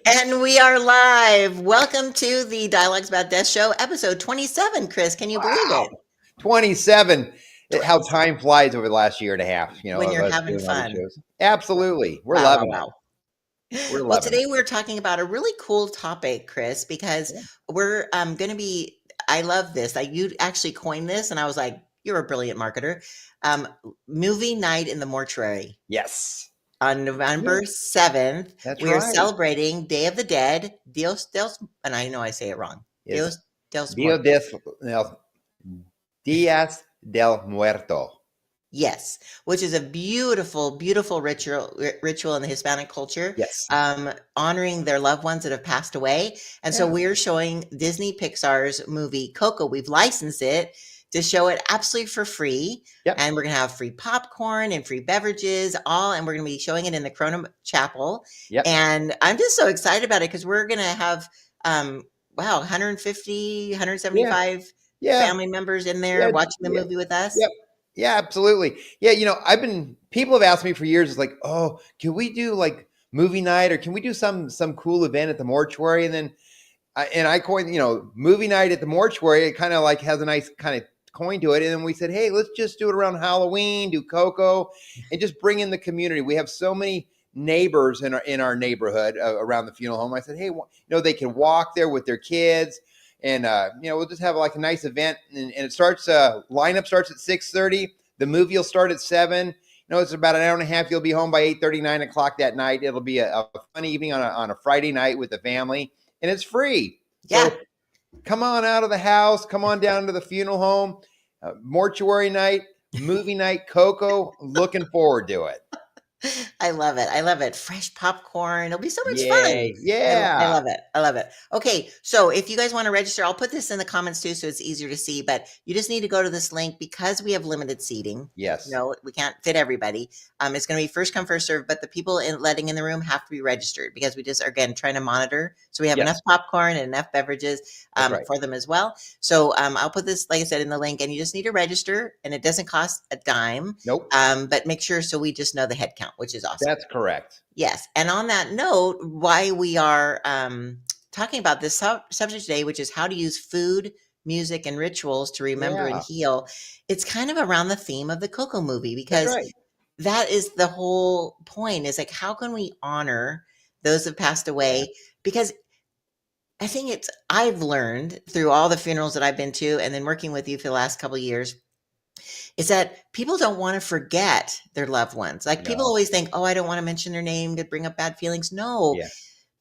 And we are live. Welcome to the Dialogues About Death show, episode 27. Chris, can you believe Wow. it? 27. How 27. time flies over the last year and a half, When of you're us having doing all these fun. shows. Absolutely. We're Wow, wow, loving it. wow. We're Well, loving it. today we're talking about a really cool topic, Chris, because we're going to be, I love this. You actually coined this, and I was like, you're a brilliant marketer. Movie night in the mortuary. Yes. On November 7th, That's we are right. celebrating Day of the Dead, and I know I say it wrong. It's Dios Dia Muertos. Dias del Muerto. Yes, which is a beautiful, beautiful ritual in the Hispanic culture, Yes. honoring their loved ones that have passed away. And so we're showing Disney Pixar's movie Coco. We've licensed it to show it absolutely for free. Yep. And we're going to have free popcorn and free beverages, and we're going to be showing it in the Corona Chapel. Yep. And I'm just so excited about it because we're going to have, 150, 175 family members in there watching the movie with us. Yep. Yeah, absolutely. Yeah, people have asked me for years, it's like, oh, can we do like movie night, or can we do some cool event at the mortuary? And then I coined, movie night at the mortuary. It kind of like has a nice kind of coin to it. And then we said, hey, let's just do it around Halloween, do Coco, and just bring in the community. We have so many neighbors in our neighborhood around the funeral home. I said, hey, they can walk there with their kids. And, we'll just have like a nice event, and it starts, lineup starts at 6:30. The movie will start at 7. It's about an hour and a half. You'll be home by 8:30, 9 o'clock that night. It'll be a fun evening on a Friday night with the family, and it's free. Yeah. So come on out of the house. Come on down to the funeral home, mortuary night, movie night, Coco. Looking forward to it. I love it. I love it. Fresh popcorn. It'll be so much fun. Yeah. I love it. I love it. Okay. So if you guys want to register, I'll put this in the comments too, so it's easier to see, but you just need to go to this link because we have limited seating. Yes. We can't fit everybody. It's going to be first come, first serve, but the people letting in the room have to be registered because we just are, again, trying to monitor. So we have enough popcorn and enough beverages for them as well. So I'll put this, like I said, in the link, and you just need to register, and it doesn't cost a dime. Nope. But make sure so we just know the head count, which is awesome. That's correct. Yes. And on that note, why we are talking about this subject today, which is how to use food, music, and rituals to remember and heal. It's kind of around the theme of the Coco movie, because that is the whole point, is like, how can we honor those that passed away? Because I think I've learned through all the funerals that I've been to, and then working with you for the last couple of years, is that people don't want to forget their loved ones. Like people always think, oh, I don't want to mention their name to bring up bad feelings. No,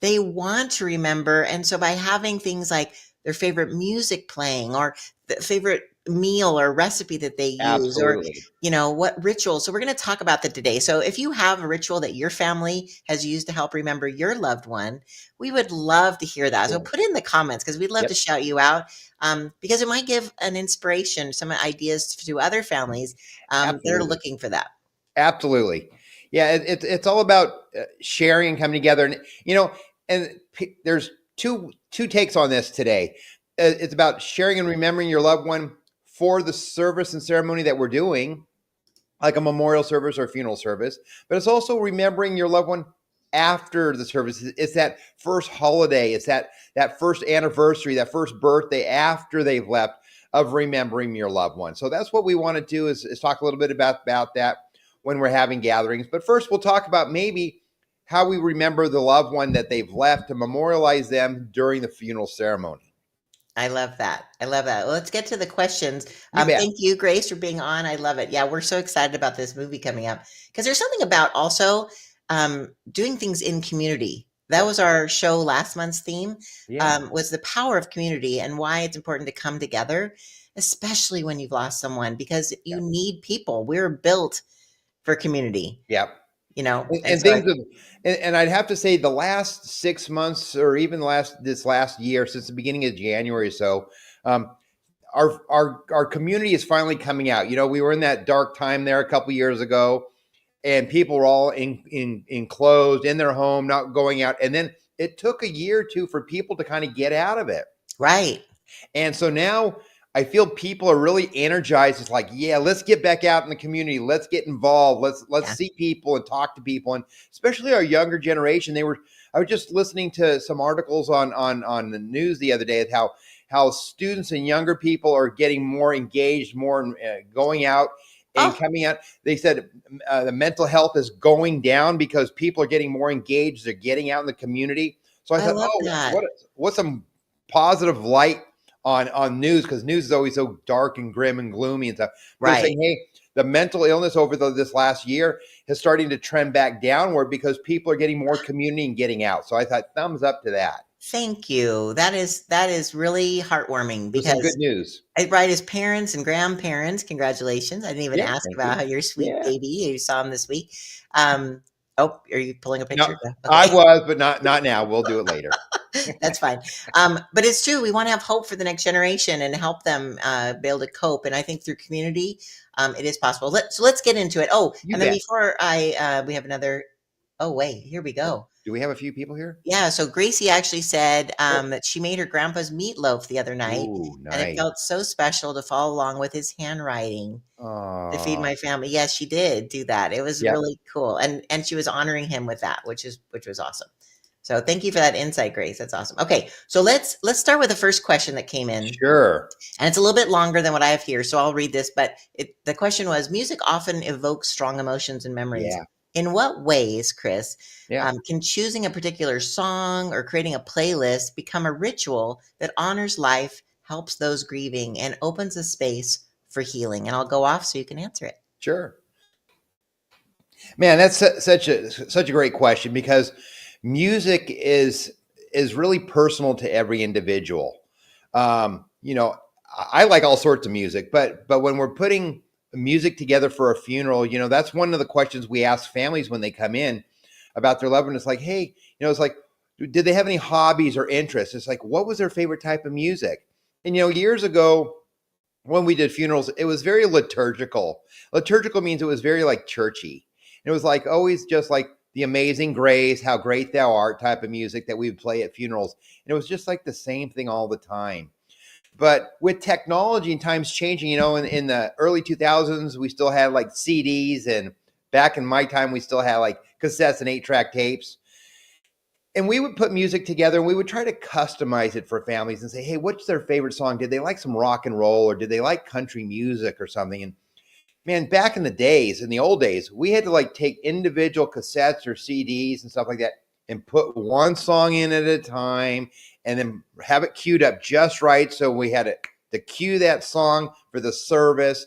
they want to remember. And so by having things like their favorite music playing, or the favorite meal or recipe that they use, or, what ritual. So we're going to talk about that today. So if you have a ritual that your family has used to help remember your loved one, we would love to hear that. So put in the comments, because we'd love to shout you out, because it might give an inspiration, some ideas to other families that are looking for that. Absolutely. Yeah. It's all about sharing and coming together. And, and there's two takes on this today. It's about sharing and remembering your loved one for the service and ceremony that we're doing, like a memorial service or a funeral service, but it's also remembering your loved one after the service. It's that first holiday. It's that first anniversary, that first birthday after they've left, of remembering your loved one. So that's what we want to do, is talk a little bit about that when we're having gatherings. But first, we'll talk about maybe how we remember the loved one that they've left, to memorialize them during the funeral ceremony. I love that. I love that. Well, let's get to the questions. Thank you, Grace, for being on. I love it. Yeah, we're so excited about this movie coming up, because there's something about also doing things in community. That was our show last month's theme, was the power of community and why it's important to come together, especially when you've lost someone, because you need people. We're built for community. Yep. And I'd have to say the last 6 months, or even this last year, since the beginning of January or so, our community is finally coming out. We were in that dark time there a couple years ago, and people were all enclosed in their home, not going out. And then it took a year or two for people to kind of get out of it. Right. And so now I feel people are really energized. It's like, yeah, let's get back out in the community. Let's get involved. Let's Yeah. see people and talk to people, and especially our younger generation. They were. I was just listening to some articles on the news the other day of how students and younger people are getting more engaged, more going out and Oh, coming out. They said the mental health is going down because people are getting more engaged. They're getting out in the community. So I I thought, love oh, that. what's some positive light on news, because news is always so dark and grim and gloomy and stuff. They're Right. saying, hey, the mental illness over this last year is starting to trend back downward because people are getting more community and getting out. So I thought, thumbs up to that. Thank you. That is really heartwarming There's some good because news. right, as parents and grandparents, congratulations. I didn't even Yeah, ask thank about you. how your sweet Yeah. baby, you saw him this week. Um, oh, are you pulling a No, picture? No. I Okay. was, but not now. We'll do it later. That's fine. But it's true. We want to have hope for the next generation and help them be able to cope. And I think through community, it is possible. So let's get into it. Oh, You and then bet. before we have another. Oh, wait, here we Oh, go. do we have a few people here? Yeah, so Gracie actually said, Oh, that she made her grandpa's meatloaf the other night, ooh, and it nice. felt so special to follow along with his handwriting to feed Oh, my family. Yes, she did do that. It was yep. really cool, and she was honoring him with that, which was awesome. So thank you for that insight, Grace. That's awesome. Okay, so let's start with the first question that came in, Sure. and it's a little bit longer than what I have here, so I'll read this. But the question was: music often evokes strong emotions and memories. Yeah. In what ways, Chris, Yeah. can choosing a particular song or creating a playlist become a ritual that honors life, helps those grieving, and opens a space for healing? And I'll go off so you can answer it. Sure. Man, that's such a great question, because music is really personal to every individual. You know, I like all sorts of music, but when we're putting music together for a funeral, that's one of the questions we ask families when they come in about their loved one. It's like, hey, it's like, did they have any hobbies or interests? It's like, what was their favorite type of music? And years ago, when we did funerals, it was very liturgical. Liturgical means it was very like churchy. It was like always just like the Amazing Grace, How Great Thou Art type of music that we would play at funerals. And it was just like the same thing all the time. But with technology and times changing, in the early 2000s, we still had like CDs. And back in my time, we still had like cassettes and 8-track tapes. And we would put music together and we would try to customize it for families and say, hey, what's their favorite song? Did they like some rock and roll, or did they like country music or something? And man, back in the days, in the old days, we had to like take individual cassettes or CDs and stuff like that and put one song in at a time, and then have it queued up just right. So we had to cue that song for the service.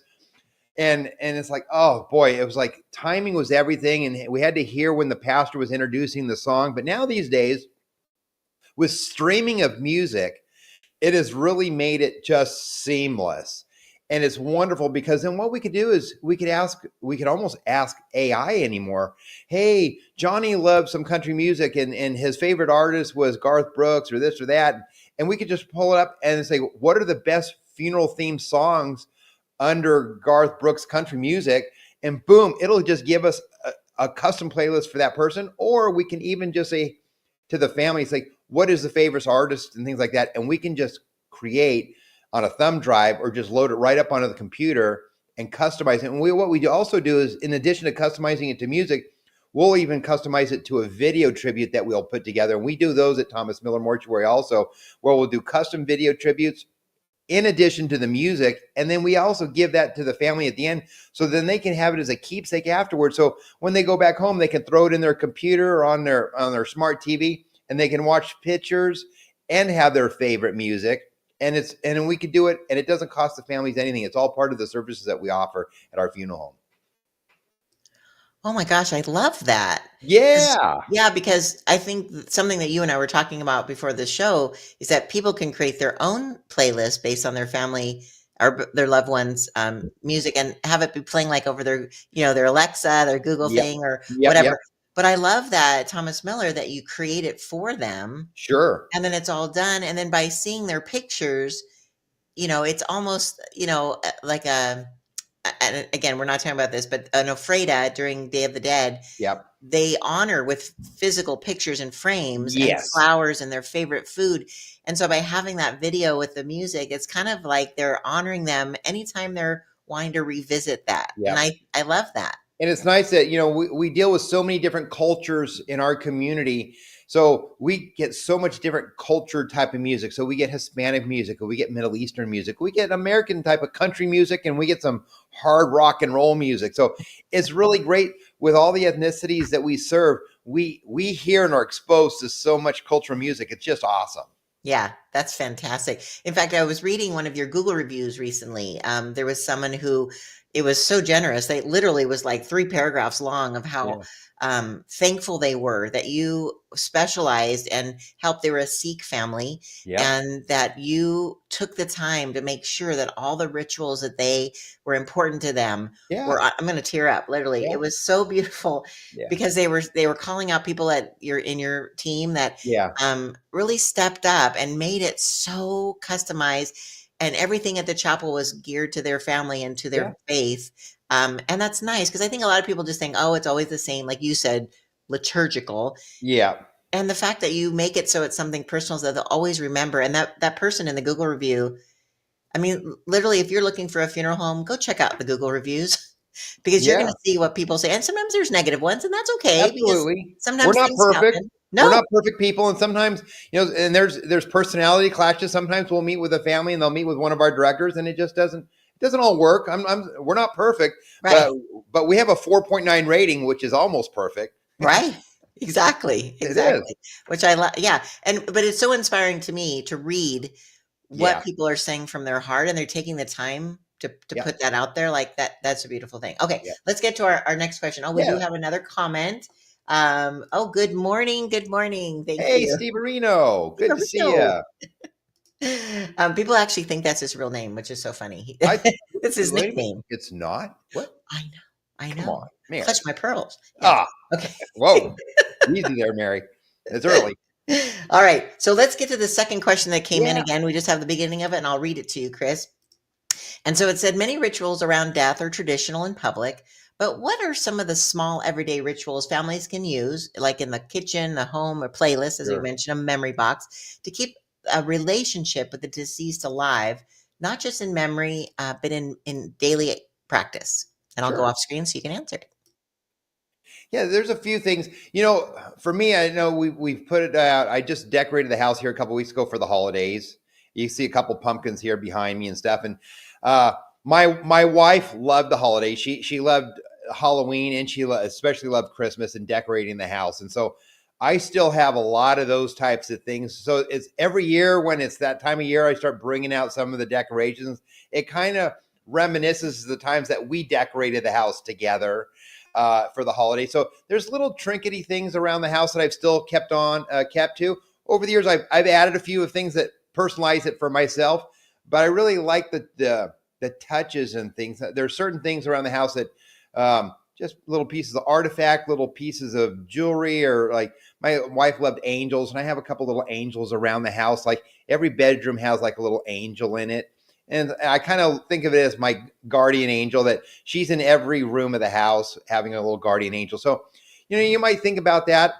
And it's like, oh boy, it was like timing was everything, and we had to hear when the pastor was introducing the song. But now these days, with streaming of music, it has really made it just seamless. And it's wonderful, because then what we could do is we could almost ask AI anymore. Hey, Johnny loves some country music, and his favorite artist was Garth Brooks or this or that. And we could just pull it up and say, what are the best funeral themed songs under Garth Brooks country music? And boom, it'll just give us a custom playlist for that person. Or we can even just say to the family, say, what is the favorite artist and things like that. And we can just create on a thumb drive or just load it right up onto the computer and customize it. And what we also do is, in addition to customizing it to music, we'll even customize it to a video tribute that we'll put together. And we do those at Thomas Miller Mortuary also, where we'll do custom video tributes in addition to the music. And then we also give that to the family at the end, so then they can have it as a keepsake afterwards. So when they go back home, they can throw it in their computer or on their smart TV, and they can watch pictures and have their favorite music. And we could do it, and it doesn't cost the families anything. It's all part of the services that we offer at our funeral home. Oh my gosh, I love that. 'Cause Yeah. yeah, because I think something that you and I were talking about before the show is that people can create their own playlist based on their family or their loved ones, music, and have it be playing like over their Alexa, their Google Yep. thing or Yep. Yep. whatever. But I love that, Thomas Miller, that you create it for them, Sure. and then it's all done, and then by seeing their pictures, it's almost, like and again, we're not talking about this, but an ofrenda during Day of the Dead, Yep. they honor with physical pictures and frames and Yes. flowers and their favorite food. And so by having that video with the music, it's kind of like they're honoring them anytime they're wanting to revisit that. And Yep. I love that. And it's nice that, we deal with so many different cultures in our community. So we get so much different culture type of music. So we get Hispanic music, or we get Middle Eastern music, we get American type of country music, and we get some hard rock and roll music. So it's really great with all the ethnicities that we serve. We hear and are exposed to so much cultural music. It's just awesome. Yeah, that's fantastic. In fact, I was reading one of your Google reviews recently. There was someone who it was so generous. They literally was like 3 paragraphs long of how Yeah. thankful they were that you specialized and helped. They were a Sikh family, Yep. and that you took the time to make sure that all the rituals that they were important to them were. Yeah. I'm going to tear up. Literally, Yeah. it was so beautiful Yeah. because they were calling out people at your team that Yeah. really stepped up and made it so customized, and everything at the chapel was geared to their family and to Yeah. their faith. And that's nice because I think a lot of people just think, oh, it's always the same, like you said, liturgical. Yeah. And the fact that you make it so it's something personal so that they'll always remember. And that person in the Google review, I mean, literally, if you're looking for a funeral home, go check out the Google reviews because you're going Yeah. to see what people say. And sometimes there's negative ones, and that's okay because Absolutely. We're sometimes not things perfect. happen. We're No, not perfect people, and sometimes, and there's personality clashes. Sometimes we'll meet with a family, and they'll meet with one of our directors, and it doesn't all work. We're not perfect, right. but we have a 4.9 rating, which is almost perfect. Right. Exactly, It is. exactly. Which I love. Yeah, but it's so inspiring to me to read what Yeah. people are saying from their heart, and they're taking the time to Yeah. put that out there like that. That's a beautiful thing. Okay, Yeah. let's get to our next question. Oh, we do Yeah. have another comment. Oh, good morning. Good morning. Thank Hey, you. Steve Areno. Good to see you. People actually think that's his real name, which is so funny. I It's his Wait a minute. nickname. It's not. What? I know. I Come know. on, Mary. Clutch my pearls. Yes. Ah, Okay. whoa. Easy there, Mary. It's early. All right. So let's get to the second question that came in Yeah. again. We just have the beginning of it, and I'll read it to you, Chris. And so it said many rituals around death are traditional in public, but what are some of the small everyday rituals families can use, like in the kitchen, the home, or playlist, as you Sure. mentioned, a memory box, to keep a relationship with the deceased alive, not just in memory, but in daily practice? And I'll go Sure. off screen so you can answer it. Yeah, there's a few things. For me, I know we've put it out. I just decorated the house here a couple weeks ago for the holidays. You see a couple pumpkins here behind me and stuff. And uh, my wife loved the holidays. She loved Halloween, and she especially loved Christmas and decorating the house. And so I still have a lot of those types of things. So it's every year when it's that time of year, I start bringing out some of the decorations. It kind of reminisces the times that we decorated the house together for the holiday. So there's little trinkety things around the house that I've still kept to. Over the years, I've added a few of things that personalize it for myself, but I really like the touches and things. There are certain things around the house that just little pieces of artifact, little pieces of jewelry, or like my wife loved angels, and I have a couple little angels around the house. Like every bedroom has like a little angel in it. And I kind of think of it as my guardian angel, that she's in every room of the house having a little guardian angel. So, you might think about that.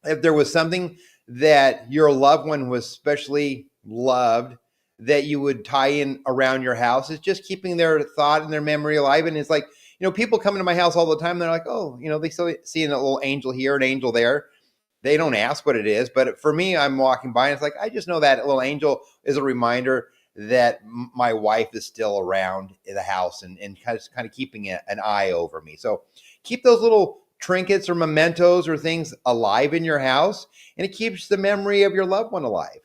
If there was something that your loved one was especially loved, that you would tie in around your house, is just keeping their thought and their memory alive. And it's like, people come into my house all the time. They're like, oh, they still see a little angel here, an angel there. They don't ask what it is. But for me, I'm walking by and it's like, I just know that little angel is a reminder that my wife is still around in the house, and kind of keeping an eye over me. So keep those little trinkets or mementos or things alive in your house, and it keeps the memory of your loved one alive.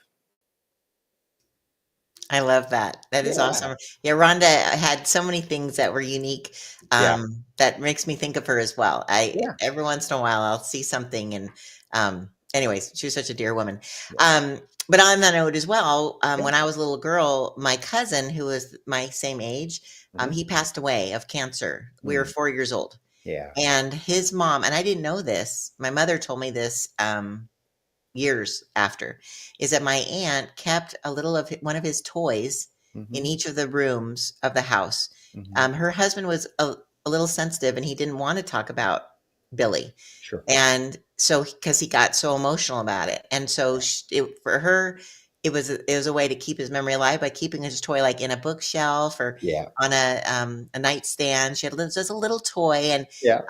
I love that. That is Yeah. awesome. Yeah, Rhonda had so many things that were unique, Yeah. that makes me think of her as well. I Yeah. Every once in a while, I'll see something and, anyways, she was such a dear woman. Yeah. But on that note as well, Yeah. when I was a little girl, my cousin, who was my same age, Mhm. he passed away of cancer. We were Mm. 4 years old, Yeah. and his mom, and I didn't know this, my mother told me this, years after, is that my aunt kept a little of one of his toys in Mhm. each of the rooms of the house. Mhm. Her husband was a little sensitive, and he didn't want to talk about Billy. Sure. And so, because he got so emotional about it, and so for her, it was a way to keep his memory alive by keeping his toy like in a bookshelf or Yeah. on a nightstand. She had just a little toy, and Yeah.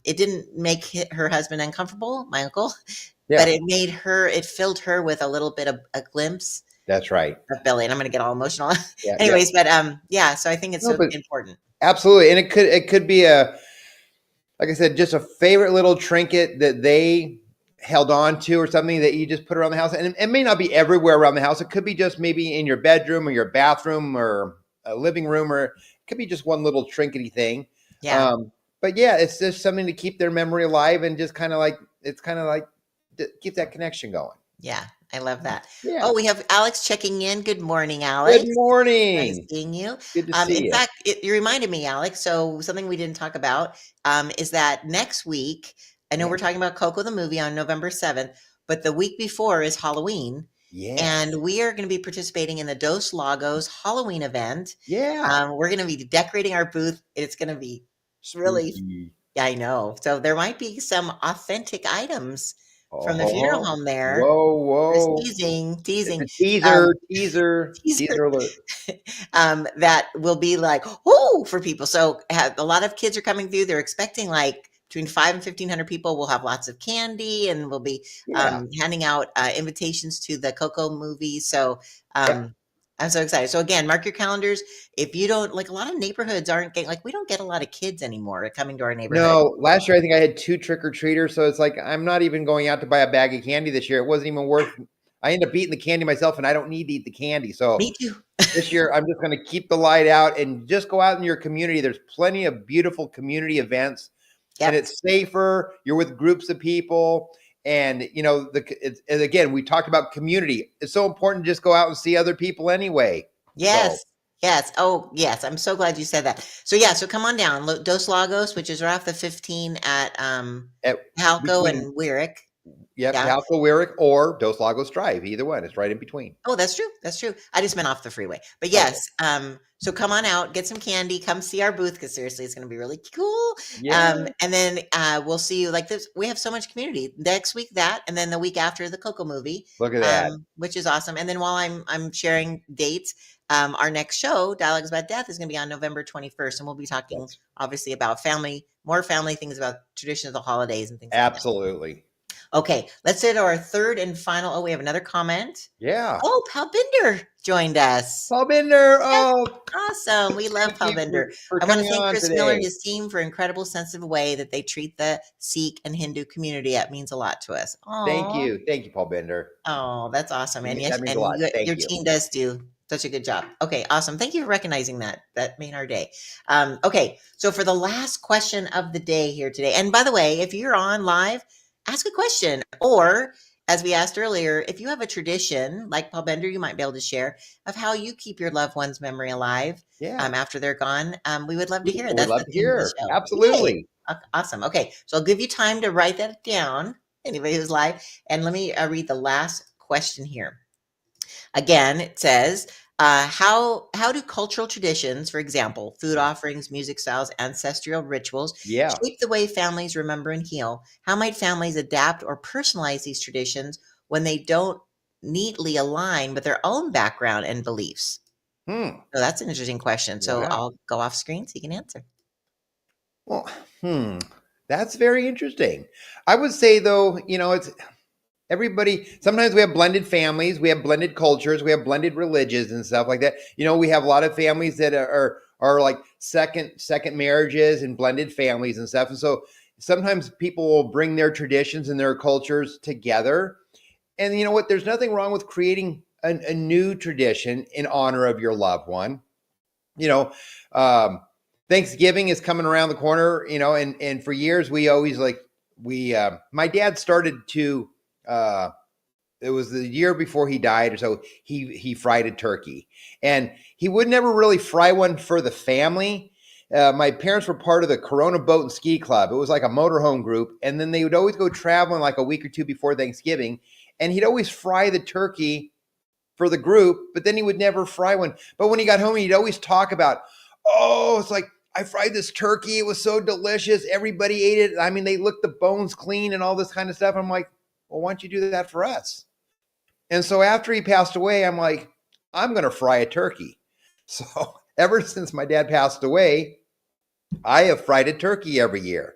it didn't make her husband uncomfortable, my uncle, but Yeah. it filled her with a little bit of a glimpse That's right. of Billy. And I'm going to get all emotional, Yeah. Yeah. anyways. But yeah, so I think it's No, so but important. absolutely. And it could be a, like I said, just a favorite little trinket that they held on to or something that you just put around the house. And it may not be everywhere around the house. It could be just maybe in your bedroom or your bathroom or a living room, or it could be just one little trinkety thing. Yeah, Um, but yeah, it's just something to keep their memory alive and just kind of like, it's kind of like keep that connection going. yeah, I love that. Yeah. Oh, we have Alex checking in. Good morning, Good Alex. Glad to morning. seeing you. Good to see In you. fact, you reminded me, Alex. So something we didn't talk about is that next week, I know Yeah. we're talking about Coco the movie on November 7th, but the week before is Halloween, Yes. and we are going to be participating in the Dos Lagos Halloween event. Yeah. We're going to be decorating our booth. It's going to be really, Spooky. yeah, I know. So there might be some authentic items from the funeral Oh, home there. whoa, Just whoa. teasing, It's teasing. a Um, teaser, teaser, teaser teaser alert. that will be like, "Oh," for people. So a lot of kids are coming through. They're expecting like between 5 and 1,500 people. We'll have lots of candy, and we'll be Yeah. handing out invitations to the Coco movie. So Yeah. I'm so excited. So again, mark your calendars. If you don't like, a lot of neighborhoods aren't getting like we don't get a lot of kids anymore coming to our neighborhood. No, last year I think I had 2 trick-or-treaters, so it's like I'm not even going out to buy a bag of candy this year. It wasn't even worth. I end up eating the candy myself, and I don't need to eat the candy. So Me too. this year, I'm just gonna keep the light out and just go out in your community. There's plenty of beautiful community events, and Yep. it's safer. You're with groups of people, and and again, we talked about community. It's so important to just go out and see other people anyway. So Yes. Yes. Oh, yes. I'm so glad you said that. So yeah, so come on down. Dos Lagos, which is right off the 15 at at Halco between, and Wyrick. yep, Yeah. Halco Wyrick or Dos Lagos Drive, either one. It's right in between. Oh, that's true. That's true. I just meant off the freeway. But Okay. yes, so come on out, get some candy, come see our booth because seriously, it's going to be really cool. Yeah. And then we'll see you like this. We have so much community next week that, and then the week after the Coco movie, Look at that. which is awesome. And then while I'm sharing dates, our next show, Dialogues About Death, is going to be on November 21st, and we'll be talking That's obviously about family, more family things about traditions of the holidays and things like that. absolutely. Okay, let's do our third and final. Oh, we have another comment. Yeah. Oh, Pal Binder joined us. Paul Binder. Yes, Oh, awesome. We love thank Pal you Binder. for I want to coming thank on Chris Miller and today. his team for incredible sensitive way that they treat the Sikh and Hindu community. That means a lot to us. Thank Oh, you. Thank you, Paul Binder. oh, that's awesome. And yes, That means a and lot. Thank your you. team does do such a good job. Okay, awesome. Thank you for recognizing that. That made our day. Okay, so for the last question of the day here today, and by the way, if you're on live, ask a question, or as we asked earlier, if you have a tradition like Paul Bender, you might be able to share of how you keep your loved one's memory alive Yeah. after they're gone. We would love to hear it. We'd That's love the to theme of the hear. show. Yay! Absolutely. Awesome. Okay, so I'll give you time to write that down. Anybody who's live, and let me read the last question here. Again, it says, how do cultural traditions, for example, food offerings, music styles, ancestral rituals, Yeah. shape the way families remember and heal? How might families adapt or personalize these traditions when they don't neatly align with their own background and beliefs? Hmm. So that's an interesting question. So Wow. I'll go off screen so you can answer. Well, that's very interesting. I would say though, it's everybody. Sometimes we have blended families, we have blended cultures, we have blended religions and stuff like that. We have a lot of families that are like second marriages and blended families and stuff. And so sometimes people will bring their traditions and their cultures together. And you know what? There's nothing wrong with creating a new tradition in honor of your loved one. you know um Thanksgiving is coming around the corner, and for years we always like we my dad started to uh it was the year before he died or so, he fried a turkey, and he would never really fry one for the family. My parents were part of the Corona Boat and Ski Club. It was like a motorhome group, and then they would always go traveling like a week or two before Thanksgiving, and he'd always fry the turkey for the group, but then he would never fry one. But when he got home, he'd always talk about, oh, it's like I fried this turkey. It was so delicious. Everybody ate it. I mean, they licked the bones clean and all this kind of stuff. I'm like, well, why don't you do that for us? And so after he passed away, I'm like, I'm going to fry a turkey. So ever since my dad passed away, I have fried a turkey every year,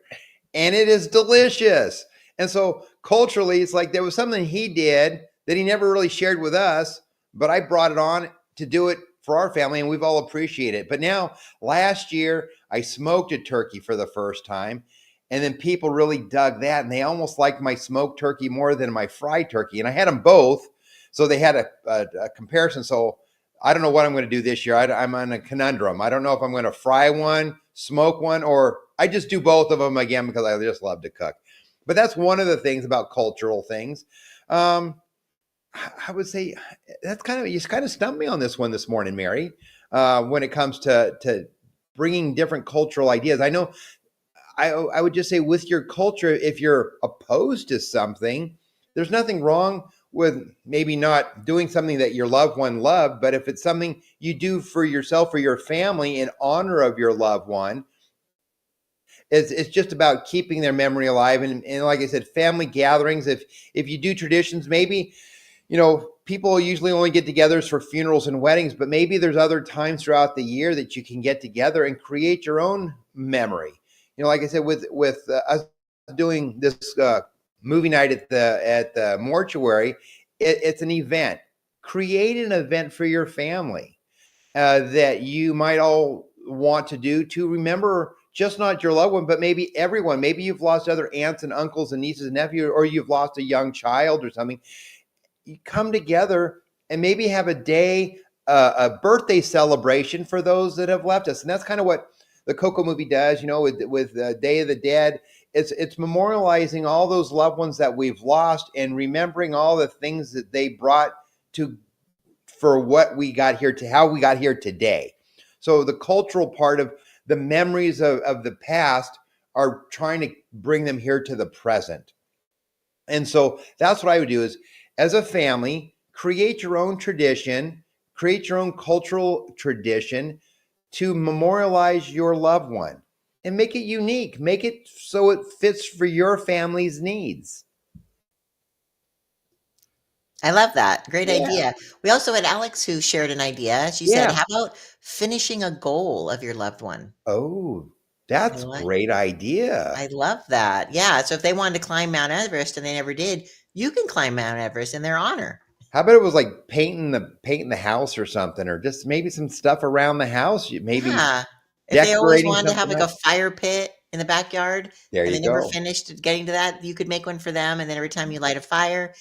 and it is delicious. And so culturally, it's like there was something he did that he never really shared with us, but I brought it on to do it for our family, and we've all appreciated it. But now, last year, I smoked a turkey for the first time, and then people really dug that, and they almost liked my smoked turkey more than my fried turkey. And I had them both, so they had a comparison. So I don't know what I'm going to do this year. I'm on a conundrum. I don't know if I'm going to fry one, smoke one, or I just do both of them again because I just love to cook. But that's one of the things about cultural things. I would say that's you kind of stumped me on this one this morning, Mary. When it comes to bringing different cultural ideas, I know I would just say with your culture, if you're opposed to something, there's nothing wrong with maybe not doing something that your loved one loved, but if it's something you do for yourself or your family in honor of your loved one, it's just about keeping their memory alive. And like I said, family gatherings, if you do traditions, maybe, people usually only get together for funerals and weddings, but maybe there's other times throughout the year that you can get together and create your own memory. Like I said, with us doing this movie night at the mortuary, it's an event. Create an event for your family that you might all want to do to remember just not your loved one, but maybe everyone. Maybe you've lost other aunts and uncles and nieces and nephews, or you've lost a young child or something. You come together and maybe have a day, a birthday celebration for those that have left us. And that's kind of what the Coco movie does, with Day of the Dead. It's memorializing all those loved ones that we've lost and remembering all the things that they brought to for what we got here, to how we got here today. So the cultural part of the memories of the past are trying to bring them here to the present. And so that's what I would do is, as a family, create your own tradition, create your own cultural tradition to memorialize your loved one and make it unique. Make it so it fits for your family's needs. I love that. Great Yeah. idea. We also had Alex who shared an idea. She said, Yeah. "How about finishing a goal of your loved one?" Oh, I that's a like great idea. I love that. Yeah, so if they wanted to climb Mount Everest and they never did, you can climb Mount Everest in their honor. How about it was like painting the house or something, or just maybe some stuff around the house, maybe Yeah. If they always decorating wanted to have, something like, up. a fire pit in the backyard There and you they never go. finished getting to that, you could make one for them, and then every time you light a fire,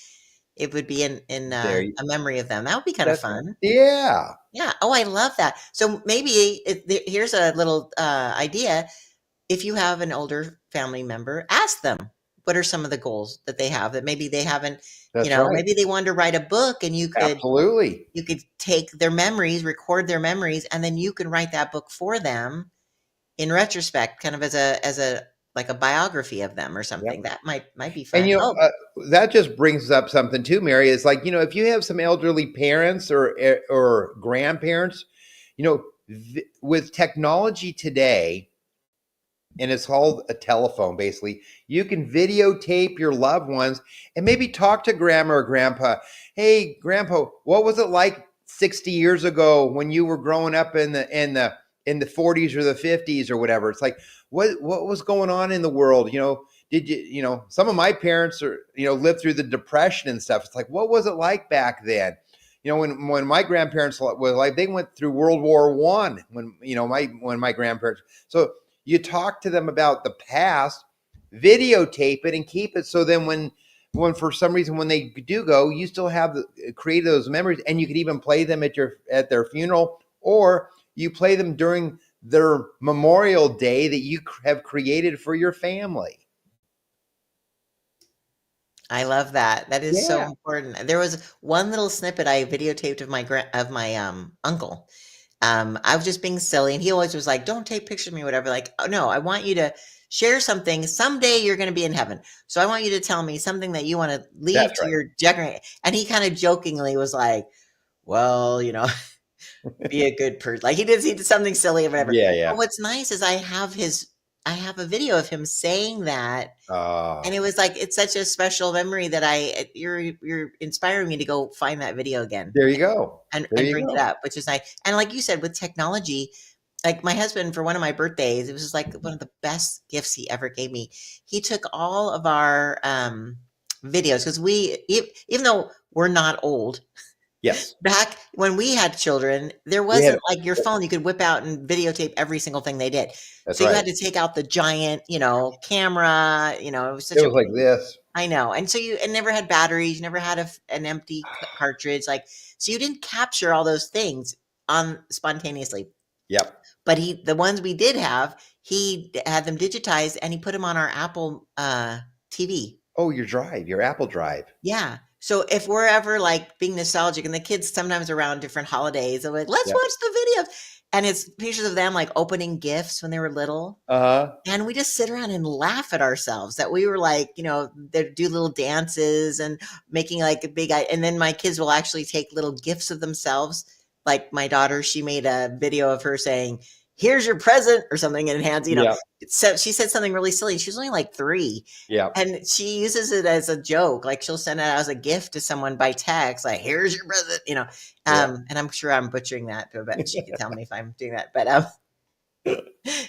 it would be in There you, a memory of them. That would be kinda that's right. fun. Yeah. Yeah. Oh, I love that. So maybe here's a little idea. If you have an older family member, ask them what are some of the goals that they have that maybe they haven't, That's right. maybe they wanted to write a book and Absolutely. you could take their memories, record their memories, and then you can write that book for them in retrospect, kind of as a like a biography of them or Yep. something. That might be And fun. Oh, that just brings up something too, Mary. Is like, if you have some elderly parents or grandparents, with technology today, and it's called a telephone. Basically, you can videotape your loved ones and maybe talk to grandma or grandpa. Hey, grandpa, what was it like 60 years ago when you were growing up in the 40s or the 50s or whatever? It's like, what was going on in the world? Did some of my parents lived through the Depression and stuff. It's like, what was it like back then? When my grandparents were like, they went through World War One when my grandparents. So you talk to them about the past, videotape it, and keep it. So then when for some reason when they do go, you still have created those memories, and you could even play them at their funeral, or you play them during their Memorial Day that you have created for your family. I love that. That is so Yeah, important. There was one little snippet I videotaped of my uncle. I was just being silly, and he always was like, "Don't take pictures of me," whatever. Like, "Oh no, I want you to share something. Someday you're going to be in heaven, so I want you to tell me something that you want to leave that's to right. your generation." And he kind of jokingly was like, "Well, Be a good person. Like he did something silly or whatever. Yeah, But yeah. what's nice is I have a video of him saying that, and it Oh, was like it's such a special memory that you're inspiring me to go find that video again there you go. There and you bring it go. up, which is nice. And like you said, with technology, like my husband for one of my birthdays, it was just like one of the best gifts he ever gave me. He took all of our videos because even though we're not old, Yes, back when we had children, there we had. wasn't like your phone you could whip out and videotape every single thing they did. That's So you right. had to take out the giant, camera, it was It such a was like this. I know. And so it never had batteries, you never had an empty cartridge, like, so you didn't capture all those things on spontaneously. Yep. But the ones we did have, he had them digitized and he put them on our Apple TV. Oh, your drive, your Apple Drive. Yeah. So if we're ever like being nostalgic and the kids sometimes around different holidays, they're like, let's Yep. watch the videos. And it's pictures of them like opening gifts when they were little. Uh-huh. And we just sit around and laugh at ourselves that we were like, they do little dances and making like a big, and then my kids will actually take little gifts of themselves. Like my daughter, she made a video of her saying, here's your present or something and hands, Yep. so she said something really silly. She was only like 3 Yep. and she uses it as a joke. Like she'll send it out as a gift to someone by text, like, here's your present, Yep. and I'm sure I'm butchering that, but she can tell me if I'm doing that. But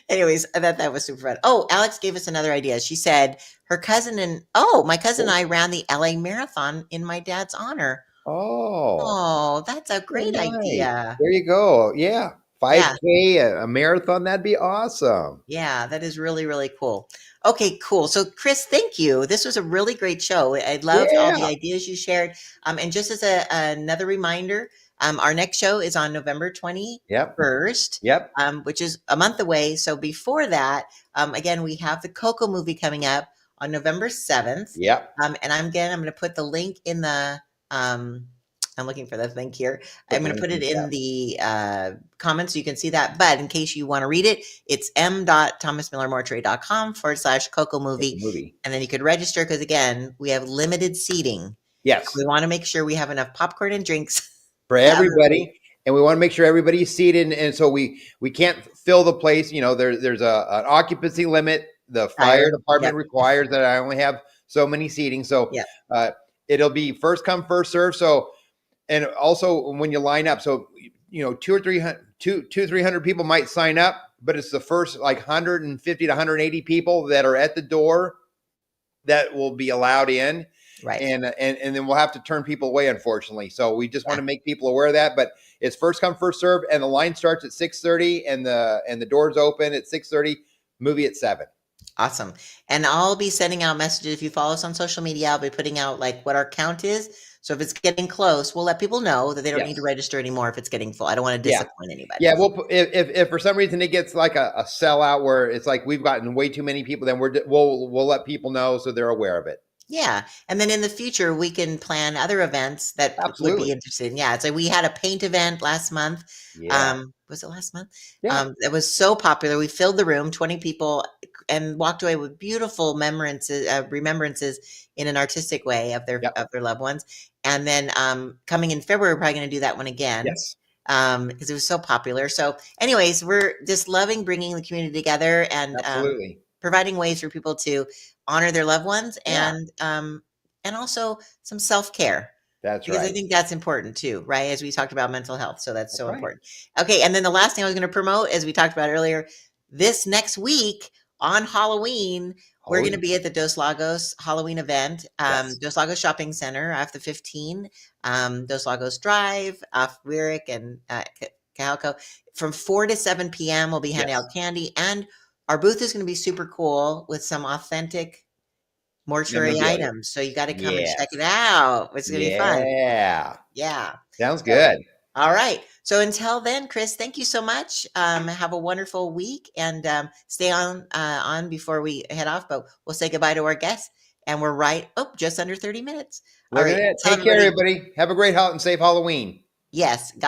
anyways, I thought that was super fun. Oh, Alex gave us another idea. She said my cousin and Oh. I ran the LA Marathon in my dad's honor. Oh, Oh, that's a very great nice. idea. There you go. Yeah. Yeah. 5K, a marathon, that'd be awesome. Yeah, that is really, really cool. Okay, cool. So, Chris, thank you. This was a really great show. I loved all the Yeah. ideas you shared. And just as another reminder, our next show is on November Yep. 21st, Yep. which is a month away. So, before that, again, we have the Coco movie coming up on November 7th. Yep. And I'm going to put the link in um, I'm looking for the link here. Put I'm the going to link put in it the in chat. the comments so you can see that. But in case you want to read it, it's m.thomasmillermortuary.com/Coco Put the movie. movie. And then you could register because, again, we have limited seating. Yes. We want to make sure we have enough popcorn and drinks For to have everybody. everybody, and we want to make sure everybody's seated, and so we can't fill the place. There's an occupancy limit. The fire department Yep. requires that I only have so many seating, so Yep. uh, it'll be first come first serve. So, and also when you line up, so 300 people might sign up, but it's the first like 150 to 180 people that are at the door that will be allowed in, Right. and then we'll have to turn people away, unfortunately. So we just want Yeah. to make people aware of that. But it's first come first serve, and the line starts at 6:30, and the doors open at 6:30. Movie at 7. Awesome. And I'll be sending out messages. If you follow us on social media, I'll be putting out like what our count is. So if it's getting close, we'll let people know that they don't need to Yes. register anymore if it's getting full. I don't want to Yeah. disappoint anybody. Yeah. If for some reason it gets like a sellout where it's like we've gotten way too many people, then we'll let people know so they're aware of it. Yeah, and then in the future, we can plan other events that would be Absolutely. interested in. Yeah, so we had a paint event last month. Yeah. Was it last month? Yeah. It was so popular. We filled the room, 20 people, and walked away with beautiful remembrances in an artistic way of Yep. their loved ones. And then coming in February, we're probably going to do that one again Yes. because it was so popular. So, anyways, we're just loving bringing the community together and Absolutely. providing ways for people to honor their loved ones Yeah. and also some self-care That's because I right. think that's important too, right? As we talked about mental health. So that's That's so right. important. Okay. And then the last thing I was going to promote, as we talked about earlier, this next week on Halloween, we're going to Halloween. be at the Dos Lagos Halloween event, Yes. Dos Lagos Shopping Center off the 15, Dos Lagos Drive off Wyrick and Cajalco. From 4 to 7 p.m. We'll be handing Yes. out candy, and our booth is going to be super cool with some authentic mortuary Memorabilia. items. So you got to come and check it Yes. out. It's going to be fun. Yeah. Yeah. Sounds So, good. all right. So until then, Chris, thank you so much. Have a wonderful week and stay on before we head off. But we'll say goodbye to our guests. And we're just under 30 minutes. All Look at right. it. Tell Take care, everybody, everybody. Have a great and safe Halloween. yes, God